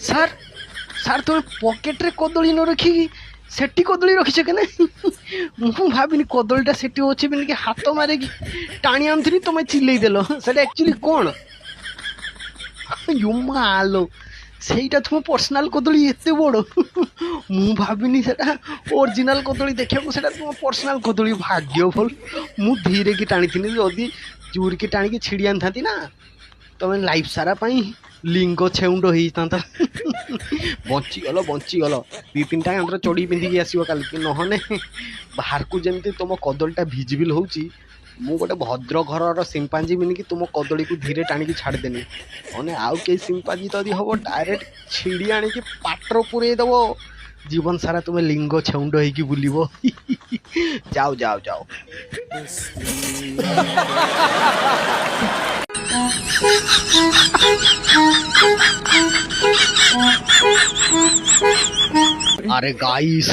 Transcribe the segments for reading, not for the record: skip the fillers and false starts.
Sir sir ତୁମେ ପକେଟରେ କଦଳୀ ନ ରଖିକି ସେଠି କଦଳୀ ରଖିଛ କେନେ? ମୁଁ ଭାବିନି କଦଳୀଟା ସେଠି ଅଛି ବୋଲି ହାତ ମାରିକି ଟାଣି ଆଣୁଥିଲି, ତମେ ଚିଲେଇ ଦେଲ। ସେଟା ଆକ୍ଚୁଆଲି କ'ଣ? ୟୁମା ଆଲୋ, ସେଇଟା ତୁମ ପର୍ସନାଲ କଦଳୀ ଏତେ ବଡ଼? ମୁଁ ଭାବିନି ସେଟା ଅରିଜିନାଲ କଦଳୀ, ଦେଖିବାକୁ ସେଟା ତୁମ ପର୍ସନାଲ କଦଳୀ। ଭାଗ୍ୟ ଭଲ ମୁଁ ଧୀରେକି ଟାଣିଥିଲି, ଯଦି ଜୋରିକି ଟାଣିକି ଛିଡ଼ି ଆଣିଥାନ୍ତି ନା ତମେ ଲାଇଫ୍ ସାରା ପାଇଁ ଲିଙ୍ଗ ଛେଉଣ୍ଡ ହେଇଥାନ୍ତା। ବଞ୍ଚିଗଲ ବଞ୍ଚିଗଲ। 2-3ଟା କାନ୍ଧର ଚଢ଼ି ପିନ୍ଧିକି ଆସିବ କାଲିକି, ନହେଲେ ବାହାରକୁ ଯେମିତି ତୁମ କଦଳୀଟା ଭିଜିବିଲ୍ ହେଉଛି। ମୁଁ ଗୋଟେ ଭଦ୍ର ଘରର ସିମ୍ପାଞ୍ଜି ବିନିକି ତୁମ କଦଳୀକୁ ଧୀରେ ଟାଣିକି ଛାଡ଼ିଦେନି। ମାନେ ଆଉ କେହି ସିମ୍ପାଞ୍ଜି ଯଦି ହବ ଡାଇରେକ୍ଟ ଛିଡ଼ି ଆଣିକି ପାଟର ପୁରେଇ ଦେବ। ଜୀବନ ସାରା ତୁମେ ଲିଙ୍ଗ ଛେଉଣ୍ଡ ହେଇକି ବୁଲିବ। ଯାଅ ଯାଅ ଯାଅ। আরে গাইস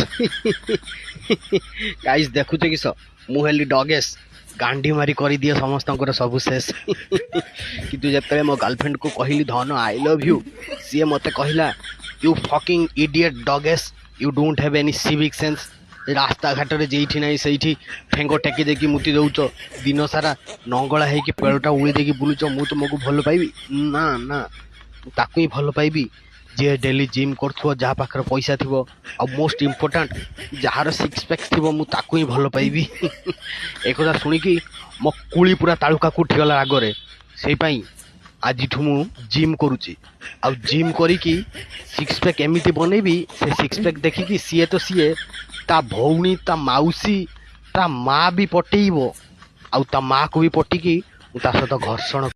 গাইস দেখুଛ କିସ, ମୁଁ ହେଲି ଡଗେସ୍। ଗାଣ୍ଡି ମାରି କରିଦିଏ ସମସ୍ତଙ୍କର ସବୁ ଶେଷ। କିନ୍ତୁ ଯେତେବେଳେ ମୋ ଗାର୍ଲଫ୍ରେଣ୍ଡକୁ କହିଲି ଧନ ଆଇ ଲଭ୍ ୟୁ, ସିଏ ମୋତେ କହିଲା you fucking idiot dogs, you don't have any civic sense. ରାସ୍ତାଘାଟରେ ଯେଇଠି ନାହିଁ ସେଇଠି ଠେଙ୍ଗ ଟେକି ଦେଇକି ମୁତି ଦେଉଛ, ଦିନ ସାରା ନଙ୍ଗଳା ହେଇକି ପେଳଟା ଉଳି ଦେଇକି ବୁଲୁଛ। ମୁଁ ତୁମକୁ ଭଲ ପାଇବି? ନା ନା, ମୁଁ ତାକୁ ହିଁ ଭଲ ପାଇବି ଯିଏ ଡେଲି ଜିମ୍ କରୁଥିବ, ଯାହା ପାଖରେ ପଇସା ଥିବ, ଆଉ ମୋଷ୍ଟ ଇମ୍ପୋର୍ଟାଣ୍ଟ ଯାହାର ସିକ୍ସ ପ୍ୟାକ୍ ଥିବ। ମୁଁ ତାକୁ ହିଁ ଭଲ ପାଇବି। ଏକଥା ଶୁଣିକି ମୋ କୁଳି ପୁରା ତାଳୁକାକୁ ଉଠିଗଲା ରାଗରେ। ସେଇପାଇଁ ଆଜିଠୁ ମୁଁ ଜିମ୍ କରୁଛି, ଆଉ ଜିମ୍ କରିକି ସିକ୍ସ ପ୍ୟାକ୍ ଏମିତି ବନେଇବି, ସେ ସିକ୍ସ ପ୍ୟାକ୍ ଦେଖିକି ସିଏ ତ ସିଏ, ତା ଭଉଣୀ, ତା ମାଉସୀ, ତା ମା ବି ପଟେଇବ, ଆଉ ତା ମାଆକୁ ବି ପଟିକି ମୁଁ ତା ସହିତ ଘର୍ଷଣ